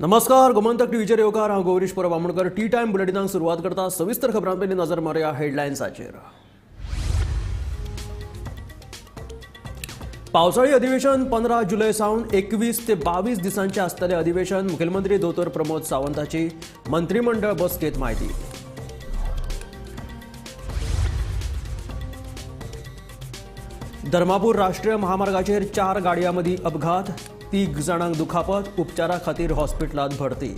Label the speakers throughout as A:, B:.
A: नमस्कार, गोमंतक टीव्हीचेर येवकार हांव गौरीश परब आमोणकर। टी टाइम बुलेटिनाक सुरवात करता। सविस्तर खबरांपयलीं नजर मारया हेडलायन्साचेर। पावसाळी अधिवेशन 15 जुलै सावन 21 ते 22 दिसांचे आसतले अधिवेशन। मुखेलमंत्री दोतोर प्रमोद सावंताची मंत्रिमंडळ बसकेत म्हायती। धर्मापूर राष्ट्रीय महामार्गाचेर 4 गाडयांमदी अपघात, 3 जाणांक दुखापत, उपचारा खातीर हॉस्पिटलांत भरती।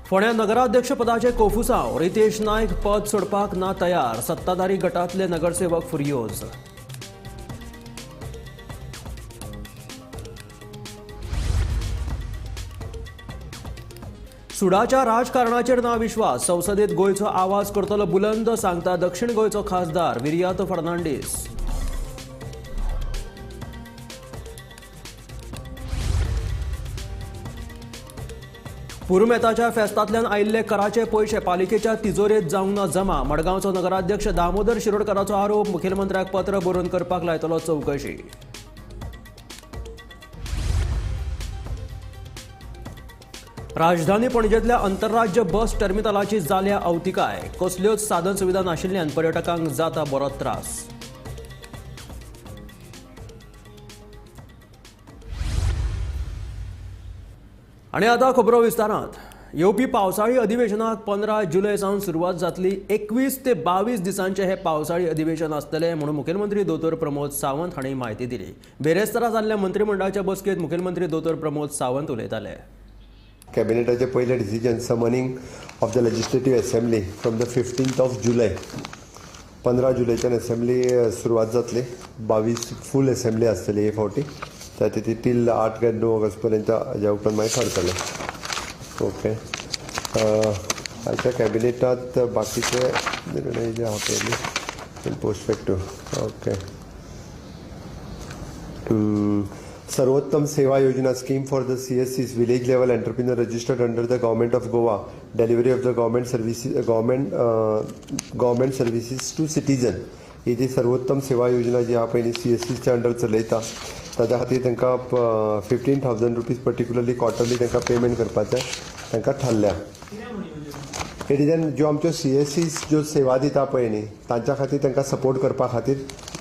A: फोंड्या नगराध्यक्ष पदाचे कोफुसांव रितेश नायक पद सोडपाक ना तयार, सत्ताधारी गटांतले नगरसेवक फुर्योज। सुडाच्या राजकारणाचेर ना विश्वास, संसदेत गोंयचो आवाज करतलो बुलंद, सांगता दक्षिण गोंयचो खासदार विरियातो फर्नांडीस। पुरुमेताच्या फेस्तांतल्यान आयिल्ले कराचे पयशे पालिकेच्या तिजोरेत जावंक ना जमा, मडगांवचो नगराध्यक्ष दामोदर शिरोडकराचो आरोप, मुखेलमंत्र्याक पत्र बरोवन करपाक लायतलो चवकशी। राजधानी पणजेंतल्या अंतरराज्य बस टर्मिनलाची जाल्या अवतिकाय, कसल्योच साधन सुविधा नाशिल्ल्यान पर्यटकांक जाता बरो त्रास। आनी आतां खबरो विस्तारांत। येवपी पावसाळी अधिवेशनाक 15 जुलै सावन सुरवात जातली। 21 ते 22 दिसांचे हे पावसाळी अधिवेशन आसतले म्हणून मुखेलमंत्री दोतोर प्रमोद सावंत हांणी म्हायती दिली। बेरेस्तारा जाल्ल्या मंत्रिमंडळाच्या बसकेत मुखेलमंत्री दोतोर प्रमोद सावंत उलयताले।
B: कॅबिनेटाचे पयले decision summoning of the legislative assembly from the 15th of July. 15 जुलैच्यान असेंब्ली सुरवात जातली। 22 फूल असेंब्ली आसतली हे फावटी, त्या ती टील 8 काय 9 ऑगस्ट पर्यंत हेज्या उपरांत मागीर थारतले। ओके, आयच्या कॅबिनेटांत बाकीचे निर्णय जे आहा पयली पोस्टफेक्टिव्ह। Okay, Sarvottam Seva Yojana scheme for the CSCs village level entrepreneur registered under the government of Goa, delivery of the government services to citizen. ही जी सर्वोत्तम सेवा योजना जी हा पयली CSCच्या अंडर चलयता, ताच्या खातीर तांकां 15,000 रुपीज पर्टिक्युलरली क्वार्टरली तांकां पेमेंट करपाचें तांकां थारल्या। ज्यो आमच्यो CSCs ज्यो सेवा दिता पळय न्ही, तांच्या खातीर तांकां सपोर्ट करपा खातीर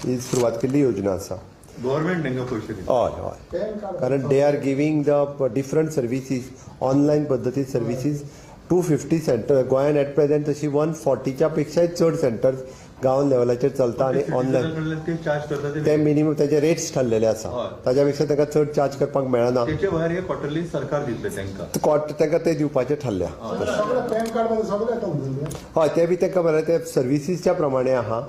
B: ही सुरवात केल्ली योजना आसा।
C: गव्हर्नमेंट तांकां पयशे दिता।
B: हय, कारण they are giving the different services, online पद्दतीन सर्विसीस 250 सेंटर गोंयान एट प्रेझेंट तशी 140च्या पेक्षाय चड सेंटर्स गांव लेवलाचेर चलता आनी ऑनलायन ते मिनिमम तेजे रेट्स थारलेले आसा, ताच्या पेक्षा तांकां चड चार्ज करपाक मेळना।
C: तेचे भायर हे क्वार्टरली सरकार दितले
B: तांकां ते दिवपाचें थारल्या। हय, ते बी तांकां बरें ते सर्विसीसच्या प्रमाणे आहा।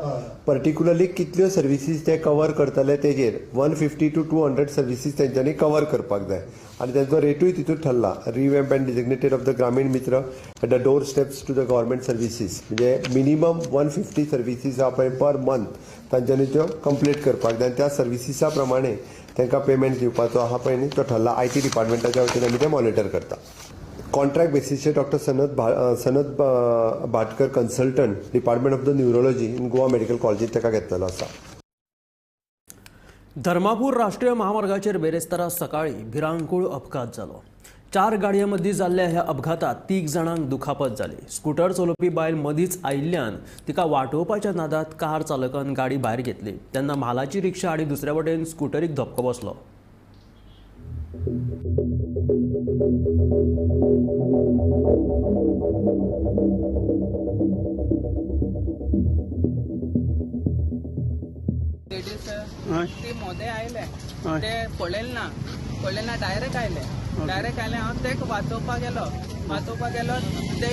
B: पर्टिक्युलरली कितल्यो सर्विसीस ते कवर करतले तेजेर 150 to 200 सर्विसीस तेंच्यांनी कवर करपाक जाय आनी तेंचो रेटूय तितून थारला। Revamp and designated of the Gramin Mitra at the door steps to the government services, म्हणजे मिनिमम 150 सर्विसीस आहा पळय पर मंथ तांच्यांनी त्यो कंप्लीट करपाक जाय। त्या सर्विसीसा प्रमाणे तांकां पेमेंट दिवपाचो आहा पळय न्ही तो थारला। IT डिपार्टमेंटाच्या वतीन आमी ते मॉनिटर करता। कॉन्ट्रॅक्ट बेसिसचेर doctor Sanat Bhatkar consultant department of the neurology in Goa medical कॉलेजींत ताका घेतलेलो आसा।
A: धर्मापूर राष्ट्रीय महामार्गाचेर बेरेस्तारा सकाळी भिरांकूळ अपघात जालो। 4 गाडयांमदी जाल्ल्या ह्या अपघातात 3 जाणांक दुखापत जाली। स्कूटर चलोवपी बायल मदींच आयिल्ल्यान तिका वाटोवपाच्या नादात कार चालकान गाडी भायर घेतली, तेन्ना म्हालाची रिक्षा आनी दुसऱ्या वटेन स्कूटरीक धपको बसलो।
D: ते मोदे आयले, ते पळयले ना डायरेक्ट आयले। हांव तेका वाचोवपाक गेलो ते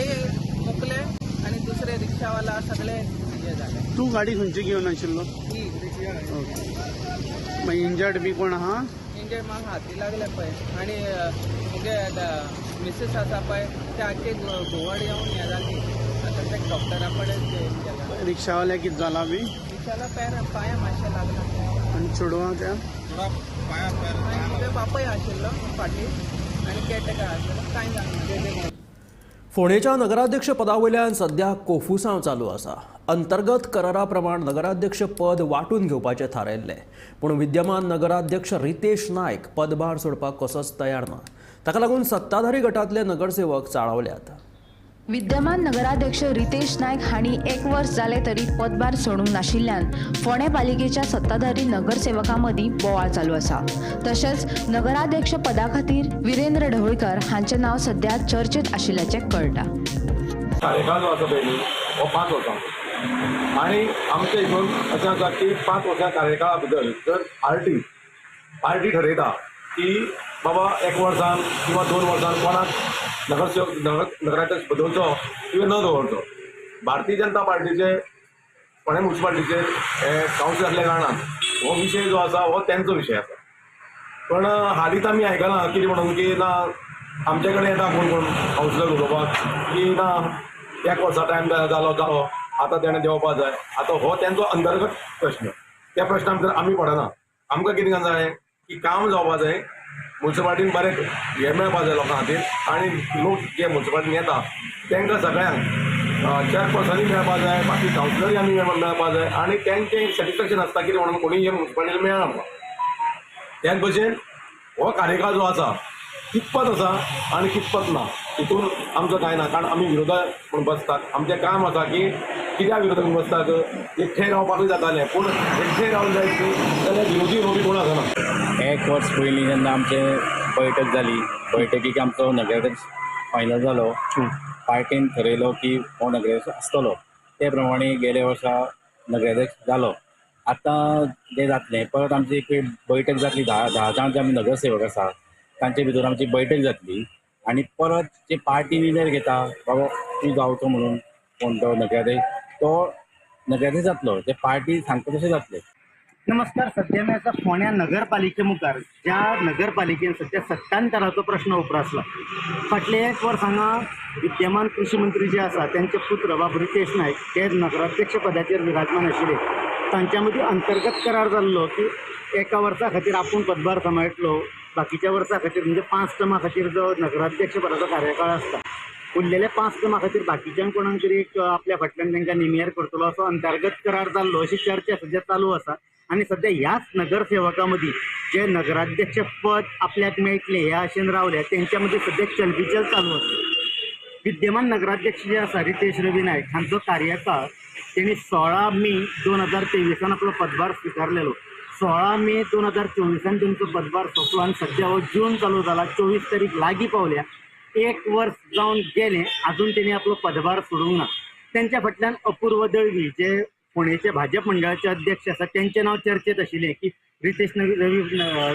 D: मुकले आनी दुसरे रिक्षावाला सगळे हे जाले।
E: तू गाडी खंयची घेवन आशिल्लो? मागीर इंजर्ड बी कोण आहा?
D: इंजर्ड म्हाका हाती लागले पळय आनी मुगे मिसेस आसा पळय ते आख्खे घुवड येवन हे जाली। आतां ते डॉक्टरा कडेन गेला।
E: रिक्षावाल्या कितें जाला बी?
D: रिक्षाला पांया मातशें लागला
E: आनी चेडवां त्या
D: बापूय आशिल्लो फाटीं आनी केटेकार आशिल्लो, कांय जालें ना।
A: फोंडेच्या नगराध्यक्ष पदा वयल्यान सध्या कोफुसांव चालू आसा। अंतर्गत कराराप्रमाण नगराध्यक्ष पद वाटून घेवपाचें थारायल्लें, पूण विद्यमान नगराध्यक्ष रितेश नायक पदभार सोडपाक कसोच तयार ना. ताका लागून सत्ताधारी गटांतले नगरसेवक चाळवल्यात.
F: विद्यमान नगराध्यक्ष रितेश नायक हांणी 1 वर्स जाले तरी पदभार सोडूंक नाशिल्ल्यान फोंडे पालिकेच्या सत्ताधारी नगरसेवकां मदीं बोवाळ चालू आसा. तशेंच नगराध्यक्ष पदा खातीर विरेंद्र ढवळकर हांचें नांव सध्या चर्चेत आशिल्ल्याचें कळटा.
G: कार्यकाळ जो आसा पळय हो 5 वर्सां आनी आमचे हितून अशें आसा की 5 वर्सां कार्यकाळा भितर जर पार्टी ठरयता की बाबा 1 वर्सान किंवा 2 वर्सान कोणाक नगराध्यक्ष बदलचो किंवा न दवरचो. भारतीय जनता पार्टीचे फोंडे म्युन्सिपालिटीचेर कावन्सील आसल्या कारणान हो विशय जो आसा हो तेंचो विशय आसा. पण हालींच आमी आयकलां कितें म्हणून की ना आमचे कडेन येता कोण कावन्सिलर उलोवपाक की ना 1 वर्सा टायम जालो आतां तेणें देंवपा जाय. आतां हो तेंचो अंतर्गत प्रश्न. त्या प्रश्ना भितर आमी पडना. आमकां कितें जाय की काम जावपा जाय, म्युन्सिपालिटीन बरें हें मेळपा जाय लोकां खातीर आनी लोक जे म्युन्सिपालिटीन येता तांकां सगळ्यांक चेअरपर्सनूय मेळपा जाय, बाकी कावन्सिलरूय आमी मेळपा जाय आनी तेंचें सॅटिस्फॅक्शन आसता कितें म्हणून कोणूय हे म्युन्सिपालिटीन मेळना म्हाका. त्याच भशेन हो कार्यकाळ जो आसा कितपत आसा आनी कितपत ना हितून आमचो कांय ना. कारण आमी विरोधाक म्हूण बसतात. आमचें काम आसा की कित्याक विरोधाक म्हूण बसतात एकठांय रावपाकूय जातालें, पूण एकठांय रावूंक जाय जाल्यार विरोधी रोवी कोण आसना.
H: 1 वर्स पयलीं जेन्ना आमचे बैठक जाली, बैठकीक आमचो नगराध्यक्ष फायनल जालो. पार्टीन ठरयलो की हो नगराध्यक्ष आसतलो. ते प्रमाणे गेल्या वर्सा नगराध्यक्ष जालो. आतां जें जातलें परत आमची एक बैठक जातली 10 जाण जे आमी नगरसेवक आसा तांचे भितर आमची बैठक जातली आनी परत जे पार्टी निर्णय घेता बाबा तूं जावचो म्हणून कोण तो नगराध्यक्ष जातलो. जे पार्टी सांगता तशें जातलें.
E: नमस्कार. सध्या मी आता फोंड्या नगरपालिके मुखार ज्या नगरपालिकेन सध्या सत्तांतराचो प्रश्न उपरासला. फाटले 1 वर्स हांगा विद्यमान कृषी मंत्री जे आसा त्यांचे पुत्र बाब रितेश नायक ते नगराध्यक्ष पदाचेर विराजमान आशिल्ले. तांच्या मदीं अंतर्गत करार जाल्लो की 1 वर्सा खातीर आपूण पदभार सांबाळटलो, बाकीच्या वर्सां खातीर म्हणजे 5 टर्मा खातीर जो नगराध्यक्ष पदाचो कार्यकाळ आसता उरलेल्या 5 टर्मा खातीर बाकीच्यांक कोणाक तरी एक आपल्या फाटल्यान तांकां निमियर करतलो असो अंतर्गत करार जाल्लो अशी चर्चा सध्या चालू आसा. आणि सध्या ह्याच नगरसेवकां मदीं जे नगराध्यक्ष पद आपल्याक मेळटले ह्या आशेन रावल्या त्यांच्या मदीं सध्या चलबिचल चालू आसा. विद्यमान नगराध्यक्ष जे आसा रितेश रवी नायक हांचो कार्यकाळ तेणी 16 मे 2023 आपलो पदभार स्विकारलेलो. 16 मे 2024 त्यांचो पदभार सोंपलो आनी सध्या हो जून चालू जाला. 24 तारीख लागीं पावल्या. 1 वर्स जावन गेलें अजून तेणी आपलो पदभार सोडूंक ना. त्यांच्या फाटल्यान अपूर्व दळवी जे पुणेचे भाजप मंडळाचे अध्यक्ष आसा त्यांचें नांव चर्चेत आशिल्लें की रितेश रवी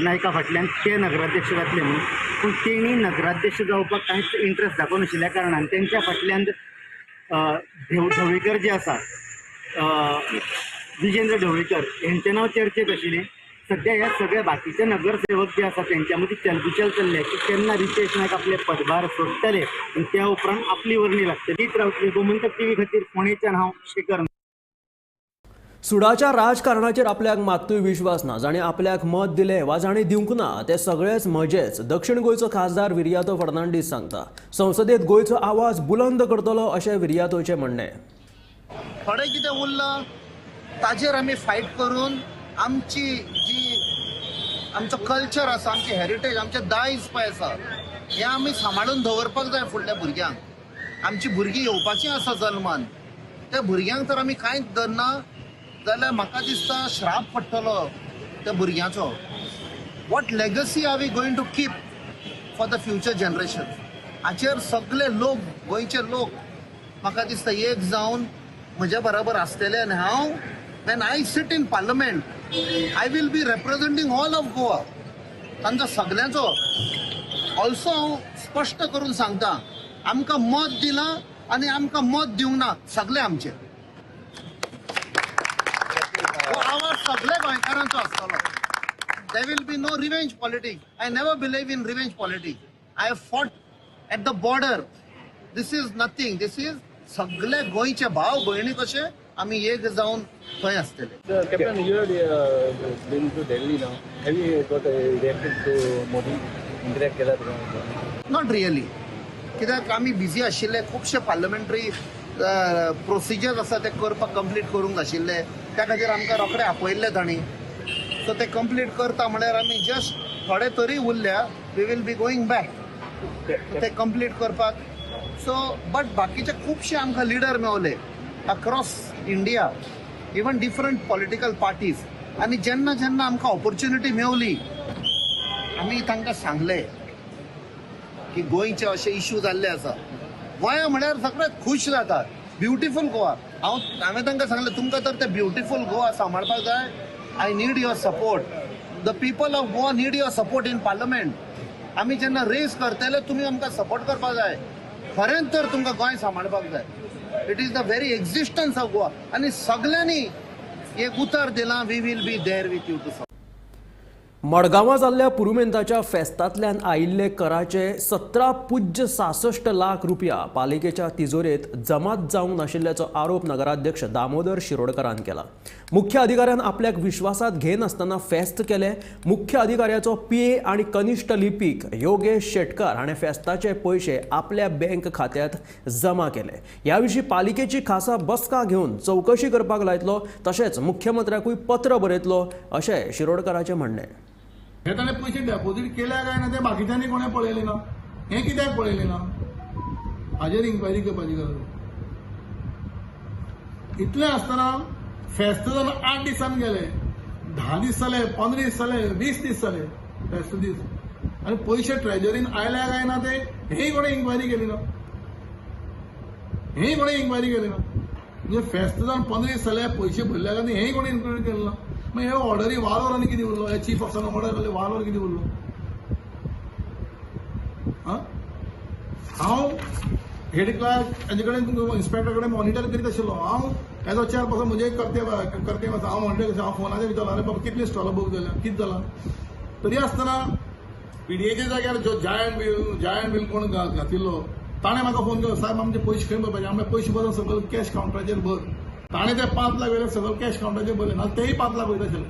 E: नायका फाटल्यान ते नगराध्यक्ष जातले म्हणून. पूण तेणी नगराध्यक्ष जावपाक कांयच इंट्रस्ट दाखोवनाशिल्ल्या कारणान त्यांच्या फाटल्यान ढवळीकर जे आसा विजेंद्र ढवळीकर यांचें नांव चर्चेत आशिल्लें. सध्या ह्या सगळ्या बाकीचे नगरसेवक जे आसा त्यांच्या मदीं चलबिचल चल्ले की केन्ना रितेश नायक आपले पदभार सोडटले आनी त्या उपरांत आपली वर्णी लागतलीच रावतली. गोमंतक टीव्ही खातीर फोंडेच्यान हांव शेखर.
A: सुडाच्या राजकारणाचेर आपल्याक मात्तूय विश्वास ना. जाणें आपल्याक मत दिलें वा जाणें दिवंक ना ते सगळेच म्हजेच, दक्षिण गोंयचो खासदार विर्यातो फर्नांडीस सांगता. संसदेत गोंयचो आवाज बुलंद करतलो अशें विर्यातोचें म्हणणें.
I: थोडें कितें उरलां ताजेर आमी फायट करून आमची जी आमचो कल्चर आसा, आमची हेरिटेज, आमचे दायज पळय आसा हें आमी सांबाळून दवरपाक जाय फुडल्या भुरग्यांक. आमची भुरगीं येवपाचीं आसा जल्मान. त्या भुरग्यांक तर आमी कांयच धरना जाल्यार म्हाका दिसता श्राप पडटलो त्या भुरग्यांचो. What legacy are we going to keep for the future generation हाचेर सगळे लोक गोंयचे लोक म्हाका दिसता एक जावन म्हज्या बरोबर आसतले. आनी हांव when I sit in parliament, I will be representing all of Goa. तांचो सगळ्यांचो ऑल्सो हांव स्पश्ट करून सांगता आमकां मत दिलां आनी आमकां मत दिवंक ना सगळे आमचे. हो आवाज सगळे गोंयकारांचो आसतलो. There will be no revenge politics. I never believe in revenge politics. I have fought at the border. This is nothing. This is सगळे गोंयचे भाव भयणी कशे आमी एक जावन थंय आसतले.
H: Captain, you have been to Delhi now. Have you got reacted to Modi? Interact केला?
I: Not really. कित्याक आमी बिजी आशिल्ले. खुबशे पार्लमेंटरी प्रोसिजर्स आसा ते करपाक कंप्लीट करूंक आशिल्ले, त्या खातीर आमकां रोखडे आपयल्ले तांणी. सो ते कंप्लीट करता म्हळ्यार आमी जस्ट थोडे तरी उरल्या, we will be going back ते कंप्लीट करपाक. सो बट बाकीचे खुबशे आमकां लिडर मेवले across India, even different political parties. आनी जेन्ना जेन्ना आमकां ऑपॉर्च्युनिटी मेवली आमी तांकां सांगले की गोंयचे अशे इश्यू जाल्ले आसा. गोंया म्हळ्यार सगळे खूश जातात, ब्युटिफूल गोवा. हांवें तांकां सांगलें तुमकां तर ते ब्युटिफूल गोवा सांबाळपाक जाय. I need your support. The people of Goa need your support in parliament. आमी जेन्ना रेज करतले तुमी आमकां सपोर्ट करपाक जाय. खरेंच तर तुमकां गोंय सांबाळपाक जाय. It is the very existence of Goa. आनी सगळ्यांनी एक उतर दिलां, we will be there with you too.
A: मडगांवां जाल्ल्या पुरुमेंताच्या फेस्तांतल्यान आयिल्ले कराचे 17.66 लाख रुपया पालिकेच्या तिजोरेत जमात जावंक नाशिल्ल्याचो आरोप नगराध्यक्ष दामोदर शिरोडकरान केला. मुख्य अधिकाऱ्यान आपल्याक विश्वासात घेनासतना फेस्त केले. मुख्य अधिकाऱ्याचो पीए आनी कनिश्ट लिपीक योगेश शेटकार हाणें फेस्ताचे पयशे आपल्या बँक खात्यांत जमा केले. ह्या विशीं पालिकेची खासा बसका घेवन चवकशी करपाक लायतलो, तशेंच मुख्यमंत्र्याकूय पत्र बरयतलो अशें शिरोडकराचें म्हणणें.
G: हे ताणें पयशे डेपॉझिट केल्या काय ना ते बाकीच्यांनी कोणें पळयलें ना. हें कित्याक पळयलें ना हाजेर इन्क्वायरी करपाची गरज. इतलें आसतना फेस्त जावन 8 दिसान गेले, 10 दीस जाले, 15 दीस जाले, 20 दीस जाले फेस्त दीस, आनी पयशे ट्रेजरीन आयल्या काय ना ते हेय कोणें इन्क्वायरी केली ना. हेय कोणें इन्क्वायरी केली ना. म्हणजे फेस्त जावन 15 दीस जाले, पयशे भरल्या काय हेय कोणें इन्क्वायरी केली ना. मग हे ऑर्डरी वालोर आनी कितें उरलो. हे चीफ ऑफिसरान ऑर्डर केले वालोर कितें उरलो. हांव हेड क्लार्क हाजे कडेन इन्स्पेक्टर कडेन मॉनिटर करीत आशिल्लो. हांव एज अ चेअरपर्सन म्हणजे कर्तव्य आसा. हांव म्हणलें कशें हांव फोनाचेर विचारलो अरे बाबा कितले स्टॉल बूक जाल्या, कितें जाला. तरी आसतना पीडीएच्या जाग्यार जो जायंट बील कोण घातिल्लो ताणें म्हाका फोन केलो, साहेब आमचे पयशे खंय भरपाचे. आमचे पयशे भरून सगळं कॅश कावंटराचेर भर. ताणें ते 5 लाख वयले सगळं कॅश कावंटराचेर भरले ना, तेय 5 लाख वयता आशिल्ले.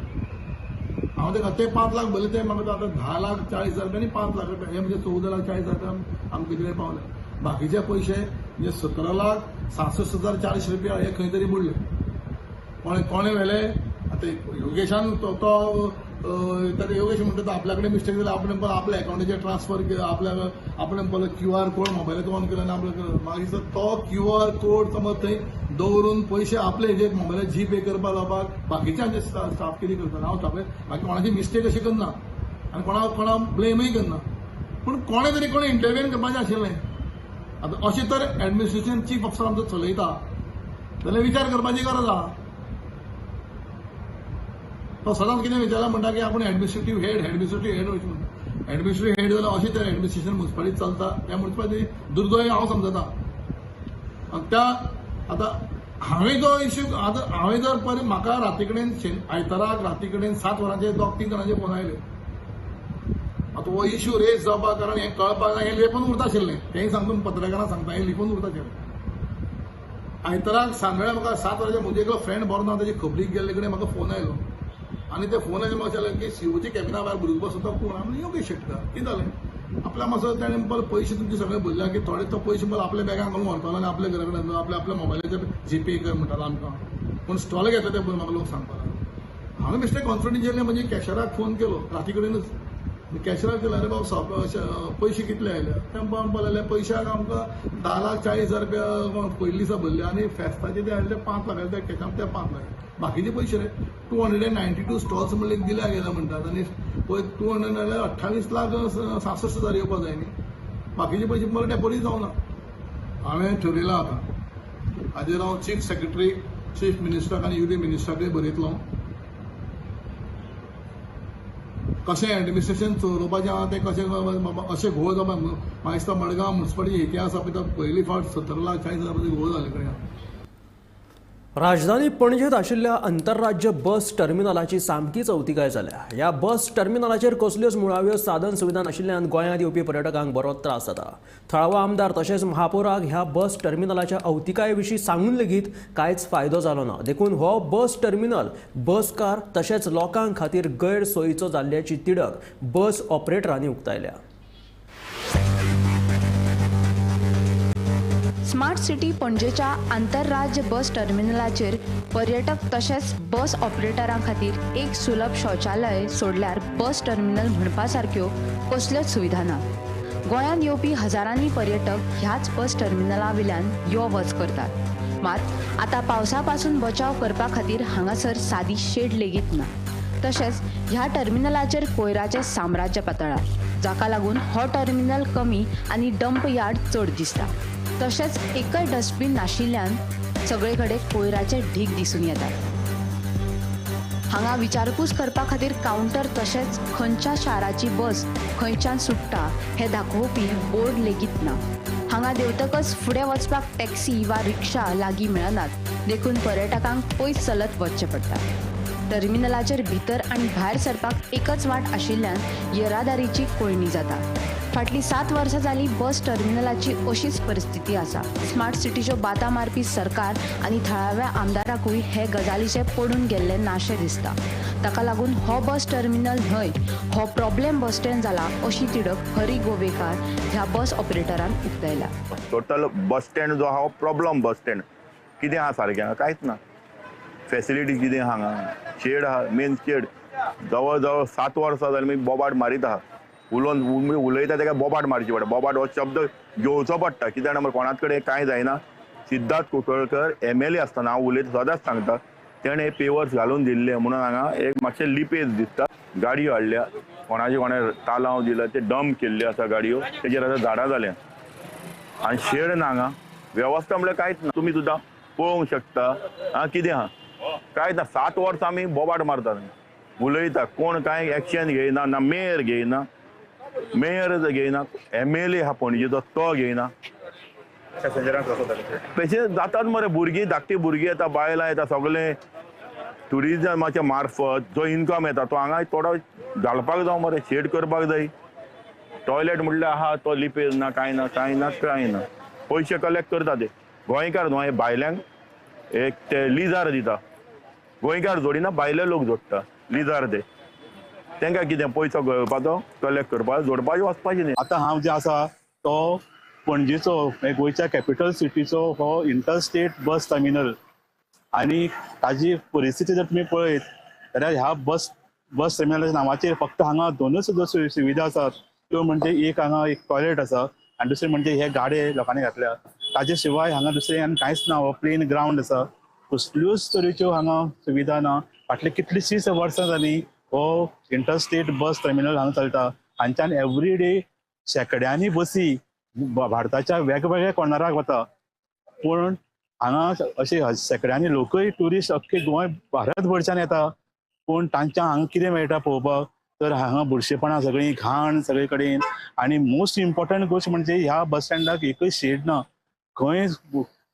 G: हांव ते 5 लाख भरले ते म्हाका आतां 10,40,000 आनी 5 लाख रुपया हे म्हणजे 14,40,000 आमकां कितें पावले. बाकीचे पयशे म्हणजे 17,66,400 रुपया हे खंय तरी बुडले. कोणें व्हेले आतां योगेशान तो योगेश म्हणटा आपल्या कडेन मिस्टेक जाल्यार आपण आपल्या अकाउंटाचेर ट्रान्सफर केलं, आपण पळय QR कोड मोबायलाचो ऑन केलो आनी आपल्याक मागीर तो QR कोड समज थंय दवरून पयशे आपले हेजेर मोबायलार जीपे करपाक लावपाक बाकीच्यांचे स्टाफ कितें करता. हांव बाकी कोणाची मिस्टेक अशी करना आनी कोणा ब्लेमय करना, पूण कोणें तरी कोणें इंटरव्हीन करपाचें आशिल्लें. आतां अशें तर एडमिनिस्ट्रेशन चीफ ऑफिसर आमचो चलयता जाल्यार विचार करपाची गरज आहा. तो सदांच कितें विचारला म्हणटा की आपूण एडमिनिस्ट्रेटीव हेड वयचे म्हणटा. एडमिनिस्ट्रेटीव हेड जाल्यार अशें तर एडमिनिस्ट्रेशन म्युनिसिपालिटी चलता. त्या म्युनिसिपालिटी दुर्गोय हांव समजता. त्या आतां हांवें जो इश्यू आतां हांवें जर पळय म्हाका राती कडेन आयताराक राती कडेन 7 वरांचेर 2-3 जाणांचे फोन आयले. आतां हो इश्यू रेज जावपाक कारण हें कळपाक जाय. हें लिपून उरता आशिल्लें. तेंय सांगून पत्रकारांक सांगता हें लिपून उरता आशिल्लें. आयताराक सांगळे म्हाका 7 वरांचेर म्हजो एकलो फ्रेंड बरो ना ताजे खबरीक गेल्ले कडेन म्हाका फोन आयलो आनी ते फोनाचेर म्हाका सांगलें की सीओची कॅबिना भायर भुरगो बसता कोण. हांवें योगेश शेटकार. कितें जालें आपल्या मातसो ताणें पळय पयशे तुमचे सगळे भरल्या की थोडे तो पयशे पळय आपल्या बॅगान घालून व्हरतालो आनी आपल्या घरा कडेन आपल्या मोबायलाचेर जीपे कर म्हणटालो आमकां. पूण स्टॉल घेता ते पळय म्हाका लोक सांगतालो. हांवें बेश्टें कॉन्फिडन्शियली म्हणजे कॅशराक फोन केलो राती कडेनच. कॅशराक केलो अरे बाबा पयशे कितले आयले. तें पळयले पयशाक आमकां 10,40,000 रुपया पयलीं दिसा भरले आनी फेस्ताचे ते आयले 5 लाख ते कॅशाक ते 5 लाख. बाकीचे पयशे रे 292 स्टॉल्स म्हणले दिल्या गेले म्हणटात आनी पळय 200 जाल्यार 28,66,000 येवपाक जाय न्ही. बाकीचे पयशे मला डेपॉझीट जावना. हांवें ठरयलां आतां हाजेर हांव चीफ सेक्रेटरी चीफ मिनिस्टराक आनी युनियन मिनिस्टराकय बरयतलो. कशें एडमिनिस्ट्रेशन चलोवपाचें आहा तें कशें अशें घोळ जावपा म्हाका दिसता मडगांव म्युनिसिपालिटी इतिहास पळय तो पयली फावट 17,40,000 घोळ जाले कडेन.
A: राजधानी पणजेत आशिल्ल्या आंतरराज्य बस टर्मिनलाची सामकी चवथिकाय जाल्या. ह्या बस टर्मिनलाचेर कसल्योच मुळाव्यो साधन सुविधा नाशिल्ल्यान गोंयांत येवपी पर्यटकांक बरो त्रास जाता. थळावो आमदार तशेंच महापौराक ह्या बस टर्मिनलाच्या अवतिकाये विशीं सांगून लेगीत कांयच फायदो जालो ना. देखून हो बस टर्मिनल बसकार तशेंच लोकांक खातीर गैरसोयीचो जाल्ल्याची तिडक बस ऑपरेटरांनी उक्तायल्या.
F: स्मार्ट सिटी पणजेच्या आंतरराज्य बस टर्मिनलाचेर पर्यटक तशेंच बस ऑपरेटरां खातीर एक सुलभ शौचालय सोडल्यार बस टर्मिनल म्हणपा सारक्यो कसल्योच सुविधा ना. गोंयांत येवपी हजारांनी पर्यटक ह्याच बस टर्मिनला वयल्यान यो वच करतात. मात आतां पावसा पासून बचाव करपा खातीर हांगासर सादी शेड लेगीत ना. तशेंच ह्या टर्मिनलाचेर कोयराचें साम्राज्य पातळ्ळा, जाका लागून हो टर्मिनल कमी आनी डंप यार्ड चड दिसता. तशेंच एकय डस्टबीन नाशिल्ल्यान सगळे कडेन कोयराचे ढीग दिसून येतात. हांगा विचारपूस करपा खातीर कावंटर तशेंच खंयच्या शाराची बस खंयच्यान सुट्टा हें दाखोवपी बोर्ड लेगीत ना. हांगा देंवतकच फुडें वचपाक टॅक्सी वा रिक्षा लागीं मेळनात, देखून पर्यटकांक पयस चलत वचचें पडटा. टर्मिनलाचेर भितर आनी भायर सरपाक एकच वाट आशिल्ल्यान येरादारीची कोळणी जाता. फाटलीं 7 वर्सां जालीं बस टर्मिनलाची अशीच परिस्थिती आसा. स्मार्ट सिटीच्यो बाता मारपी सरकार आनी थळाव्या आमदाराकूय हे गजालीचे पडून गेल्ले नाशे दिसता. ताका लागून हो बस टर्मिनल न्हय, हो प्रॉब्लेम बस स्टँड जाला अशी तिडक हरी गोवेकार ह्या बस ऑपरेटरान उक्तायला.
J: टोटल बस स्टँड जो आहा हो प्रॉब्लम बस स्टँड कितें आहा सारकें कांयच ना. फॅसिलिटी कितें हांगा शेड आहा, मेन शेड जवळ जवळ 7 वर्सां जालीं मागीर बोबाड मारीत आहा. उलयता तेका बोबाड मारची पडटा. बोबाड हो शब्द घेवचो पडटा. कित्याक जाणां कोणाच कडेन कांय जायना. सिद्धार्थ कुंकळकर MLA आसतना हांव उलयता सदांच सांगता तेणें पेवर्स घालून दिल्ले म्हणून हांगा एक मातशें लिपेज दिसता. गाडयो हाडल्या, कोणें तालांव दिला, ते डंप केल्ले आसा गाडयो, तेजेर आतां झाडां जाल्या आनी शेड ना हांगा. वेवस्था म्हळ्यार कांयच ना. तुमी सुद्दां पळोवंक शकता कितें आहा कांयच ना. 7 वर्सां आमी बोबाड मारतात, उलयता, कोण कांय एक्शन घेयना, ना मेयर घेयना, मेयर घेयना, MLA आहा पणजेचो तो घेयना. तशें जातात मरे. भुरगीं धाकटी भुरगीं येता, बायलां येता, सगळे ट्युरिजमाच्या मार्फत जो इन्कम येता तो हांगा थोडो घालपाक जाय मरे. शेड करपाक जाय. टॉयलेट म्हटल्यार आहा तो लिपेज ना, कांय ना, कांय ना, कांय ना. पयशे कलेक्ट करता ते गोंयकार न्हू. भायल्यांक एक ते लिजार दिता. गोंयकार जोडिना, भायले लोक जोडटा लिजार ते. तांकां कितें पयसो घेवपाचो, कलेक्ट करपाचो, जोडपाचें वचपाचें न्ही.
K: आतां हांव जे आसा तो पणजेचो गोंयच्या कॅपिटल सिटीचो हो इंटरस्टेट बस टर्मिनल आनी ताजी परिस्थिती जर तुमी पळयत जाल्यार ह्या बस टर्मिनलाच्या नांवाचेर फक्त हांगा 2च सुविधा आसात. त्यो म्हणजे एक हांगा एक टॉयलेट आसा आनी दुसरें म्हणजे हे गाडे लोकांनी घातल्या. ताजे शिवाय हांगा दुसरें आनी कांयच ना. हो प्लेन ग्रावंड आसा. कसल्योच तरेच्यो हांगा सुविधा ना. फाटली कितलींशींच वर्सां जालीं हो इंटरस्टेट बस टर्मिनल हांगा चलता. हांच्यान एवरी डे शेकड्यांनी बसी भारताच्या वेगवेगळ्या कोर्नराक वता. पूण हांगा अशे शेकड्यांनी लोकय ट्युरिस्ट अख्खे गोंय भारतभरच्यान येता. पूण तांच्या हांगा कितें मेळटा पळोवपाक तर हांगा बुरशेपणां, सगळीं घाण सगळे कडेन. आनी मोस्ट इम्पॉर्टंट गोश्ट म्हणजे ह्या बस स्टँडाक एकय शेड ना. खंय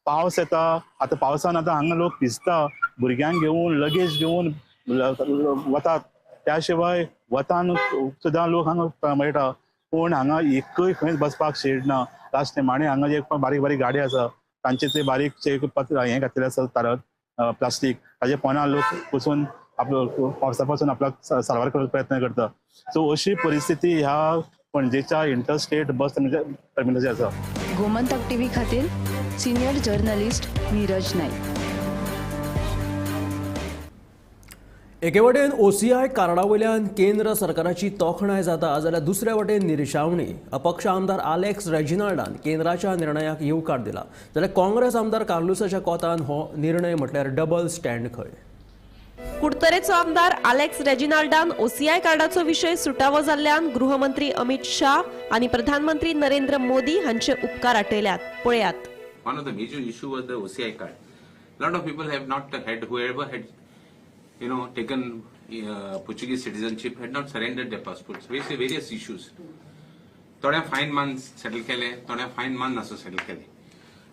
K: पावस येता, आतां पावसान आतां हांगा लोक भिजता, भुरग्यांक घेवन लगेज घेवन वतात. त्या शिवाय वतान सुद्दां लोक हांगा मेळटा. पूण हांगा एकय खंय बसपाक शेड ना. लास्ट निमाणे हांगा जे बारीक बारीक गाडी आसा तांचे ते बारीक हें घातलेलें आसा प्लास्टीक, ताजे पोंदा लोक बसून आपलो पावसा पासून आपल्याक सारवार करपाक प्रयत्न करता. सो अशी परिस्थिती ह्या पणजेच्या इंटरस्टेट बस टर्मिनलाची आसा.
F: गोमंतक टीव्ही खातीर सिनियर जर्नलिस्ट नीरज नाईक.
A: एके वटेन OCI कार्डा वयल्यान केंद्र सरकाराची तोखणाय जाता जाल्यार दुसऱ्या वटेन निरशावणी. अपक्ष आमदार आलेक्स रेजिनाल्डान केंद्राच्या निर्णयाक येवकार दिला जाल्यार काँग्रेस आमदार कार्लुसाच्या कोतान हो निर्णय म्हटल्यार डबल स्टँड खंय.
L: कुडतरेचो आमदार आलेक्स रेजिनाल्डान OCI कार्डाचो विशय सुटावो जाल्ल्यान गृहमंत्री अमित शाह आनी प्रधानमंत्री नरेंद्र मोदी हांचे उपकार आटयल्यात. पळयात.
M: One of the major issue was the OCI card. A lot of people have not had, whoever had, taken Portuguese citizenship had not surrendered their passports. Various issues. थोड्या फायन मान सेटल केले, थोड्या फायन मान नासो सेटल केले.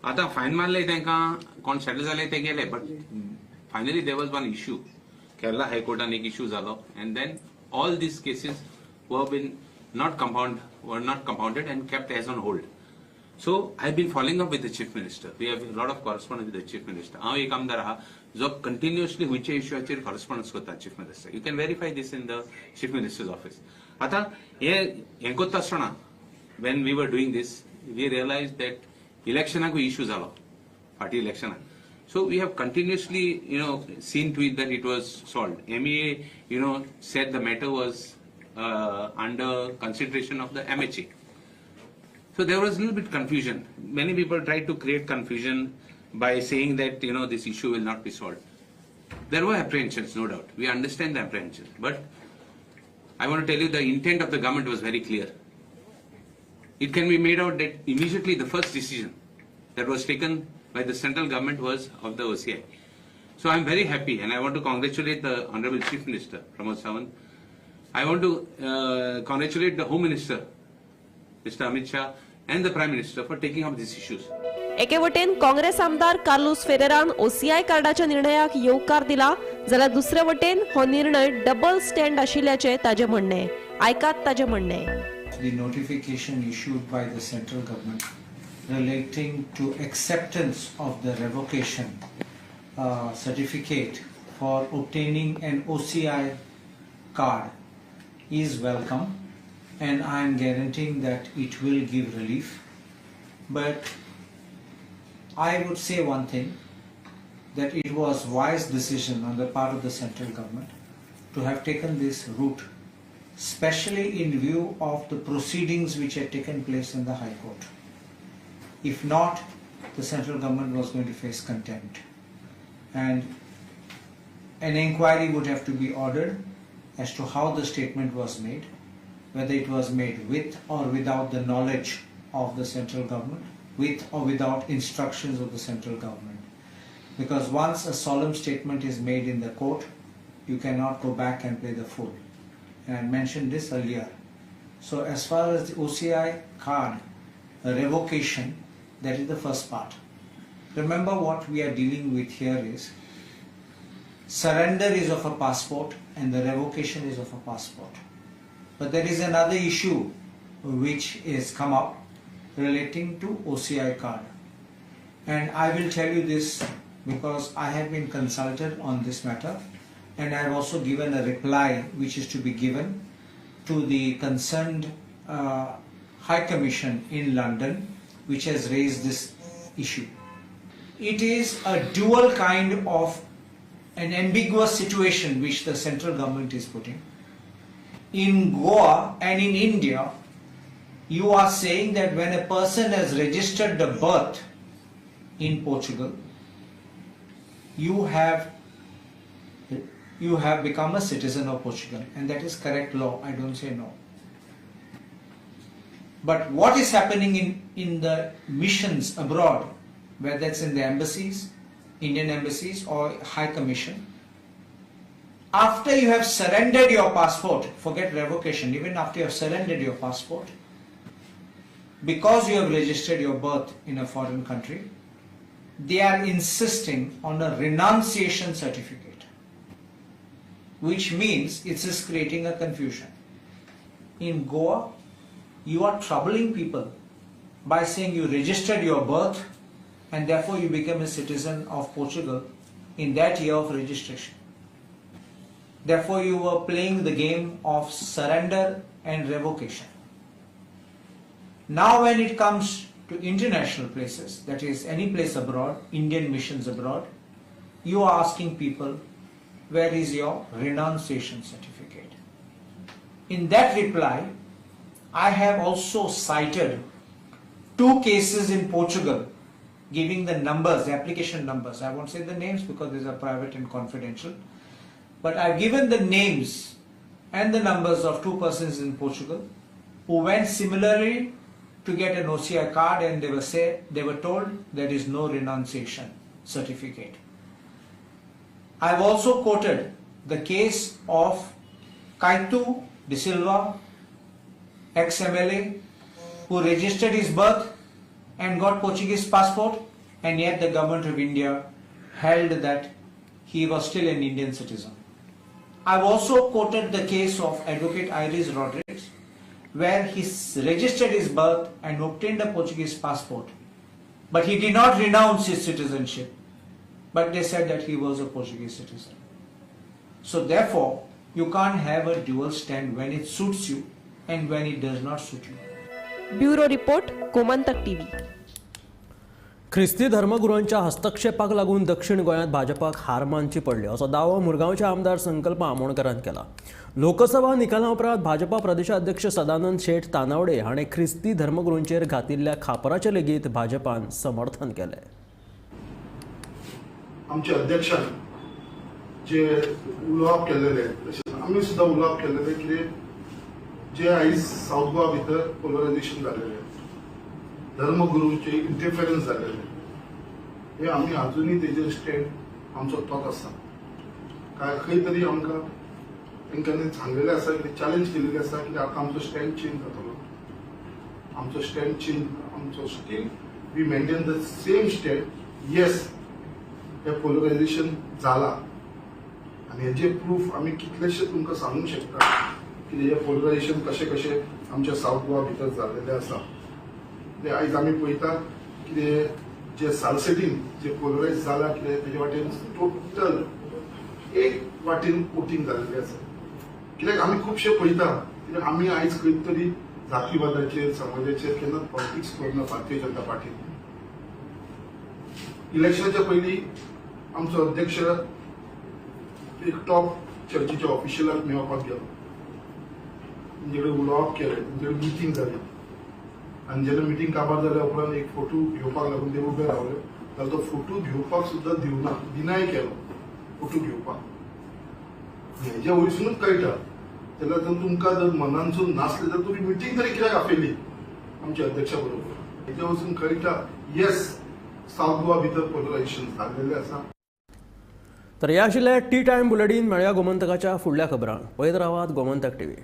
M: आता फायन मारले तांकां कोण सेटल जाले ते गेले, but finally there was one issue. Kerala हायकोर्टान एक इश्यू जालो, and then all these cases were not compounded and kept as on hold. So I've been following up with the chief minister. We have a lot of correspondence with the chief minister. हांव एक आमदार आहा जो continuously हुयच्या इश्यूचेर correspondence करता chief minister. You can verify this in the chief minister's office. आता हे करता आसतना when we were doing this, we realized that इलेक्शनाक इश्यू जालो फाटी इलेक्शनाक. So we have continuously, seen to it that it was solved. MEA, said the matter was under consideration of the MHA. So there was a little bit confusion. Many people tried to create confusion by saying that, this issue will not be solved. There were apprehensions, no doubt. We understand the apprehensions. But I want to tell you the intent of the government was very clear. It can be made out that immediately the first decision that was taken by the central government was of the OCI. So I'm very happy and I want to congratulate the Honorable Chief Minister, Pramod Sawant. I want to congratulate the Home Minister, Mr. Amit Shah, and the Prime Minister for taking up these issues.
L: एके वटेन काँग्रेस आमदार Carlos फेरेरान OCI कार्डाच्या निर्णयाक येवकार दिला जाल्यार दुसरे वटेन हो निर्णय डबल स्टँड आशिल्ल्याचे ताजे म्हणणे. आयकात ताजे म्हणणे.
N: The notification issued by the central government relating to acceptance of the revocation certificate for obtaining an OCI card is welcome, and I am guaranteeing that it will give relief. But I would say one thing, that it was wise decision on the part of the central government to have taken this route, especially in view of the proceedings which had taken place in the High Court. If not, the central government was going to face contempt, and an inquiry would have to be ordered as to how the statement was made, whether it was made with or without the knowledge of the central government, with or without instructions of the central government. Because once a solemn statement is made in the court, you cannot go back and play the fool. And I mentioned this earlier. So as far as the OCI card revocation, that is the first part. Remember, what we are dealing with here is surrender is of a passport and the revocation is of a passport. But there is another issue which is come up relating to OCI card. And I will tell you this because I have been consulted on this matter, and I have also given a reply which is to be given to the concerned High Commission in London, which has raised this issue. It is a dual kind of an ambiguous situation which the central government is putting. In Goa and in India, you are saying that when a person has registered the birth in Portugal, you have become a citizen of Portugal, and that is correct law. I don't say no. But what is happening in the missions abroad, whether it's in the embassies, Indian embassies or High Commission, after you have surrendered your passport, forget revocation, even after you have surrendered your passport, because you have registered your birth in a foreign country, they are insisting on a renunciation certificate, which means it's just creating a confusion. In Goa, you are troubling people by saying you registered your birth and therefore you became a citizen of Portugal in that year of registration. Therefore you were playing the game of surrender and revocation. Now when it comes to international places, that is any place abroad, Indian missions abroad, you are asking people, where is your renunciation certificate? In that reply, I have also cited 2 cases in Portugal giving the numbers, the application numbers. I won't say the names because these are private and confidential. But I've given the names and the numbers of 2 persons in Portugal who went similarly to get an OCI card, and they were told there is no renunciation certificate. I've also quoted the case of Kaitu De Silva, ex-MLA, who registered his birth and got Portuguese passport, and yet the government of India held that he was still an Indian citizen. I've also quoted the case of Advocate Iris Rodrigues, where he registered his birth and obtained a Portuguese passport, but he did not renounce his citizenship, but they said that he was a Portuguese citizen. So therefore, you can't have a dual stand when it suits you and when it does not suit you.
L: Bureau report, Gomantak TV.
A: ख्रिस्ती धर्मगुरूंच्या हस्तक्षेपाक लागून दक्षिण गोंयांत भाजपाक हार मानची पडली असो दावो मुरगांवचे आमदार संकल्प आमोणकरान केला. लोकसभा निकाला उपरांत भाजपा प्रदेशाध्यक्ष सदानंद शेठ तानावडे हाणें ख्रिस्ती धर्मगुरूंचेर घातिल्ल्या खापराचें लेगीत भाजपान समर्थन केलें.
O: आमच्या अध्यक्षान जे उलोवप केल्लेले तशेंच आमी सुद्दां उलोवप केल्लेले कितें जे आयज साऊथ गोवा भितर पोलरायझेशन जाल्लेलें धर्मगुरूचे इंटरफेरन्स जाल्लेले हे आमी अजुनूय तेजेर स्टँड आमचो तोच आसा. खंय तरी आमकां तेंच्यांनी सांगलेलें आसा कितें चॅलेंज केलेलें आसा की आतां आमचो स्टँड चेंज जातलो. आमचो स्टँड चेंज आमचो still we maintain the same stand. Yes हे पोलरायझेशन जाला आनी हेजे प्रूफ आमी कितलेशे तुमकां सांगूंक शकता की हे पोलरायझेशन कशें कशें आमच्या साऊथ गोवा भितर जाल्लेलें आसा. ते आयज आमी पळयता कितें जे सालसेटीन जे पोलरायज जाला कितें तेजे वाटेन टोटल एक वाटेन वोटींग जाल्लेलें आसा. कित्याक आमी खुबशे पळयता कित्याक आमी आयज खंय तरी जातीवादाचेर समाजाचेर केन्ना पॉलिटिक्स करना भारतीय जनता पार्टीन. इलेक्शनाच्या पयलीं आमचो अध्यक्ष एक टॉप चर्चीच्या ऑफिशियलाक मेळपाक गेलो. तेंचे कडेन उलोवप केलें, तेंचे कडेन मिटींग जाली आनी जेन्ना मिटींग काबार जाल्या उपरांत एक फोटो घेवपाक लागून ते उबे रावले जाल्यार तो फोटो घेवपाक सुद्दां दिवना, डिनाय केलो फोटो घेवपाक. हेजे वयरसूनच कळटा जाल्यार जर तुमकां जर मनानसून नासले जाल्यार तुमी मिटींग तरी कित्याक आपयली आमच्या अध्यक्षा बरोबर. हेजे वरसून कळटा येस साऊथ गोवा भितर पोलरायझेशन जाल्लेलें आसा.
A: तर हे आशिल्ले टी टायम बुलेटिन. मेळया गोमंतकाच्या फुडल्या खबरांक. पळयत रावात गोमंतक टीव्ही.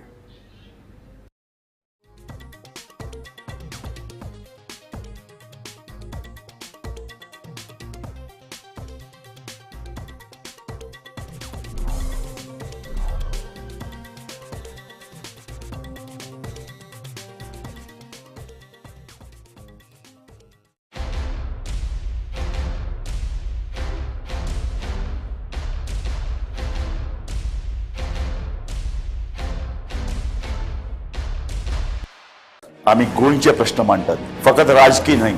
P: आम्ही गोंयचे प्रश्न मांडटात, फकत राजकीय न्हय,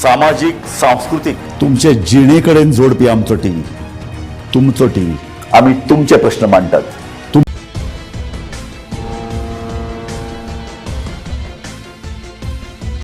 P: सामाजिक सांस्कृतिक.
Q: तुमचे जिणेकडेन जोडपी आमचो टीव्ही, तुमचो टीव्ही.
P: आम्ही तुमचे प्रश्न मांडटात.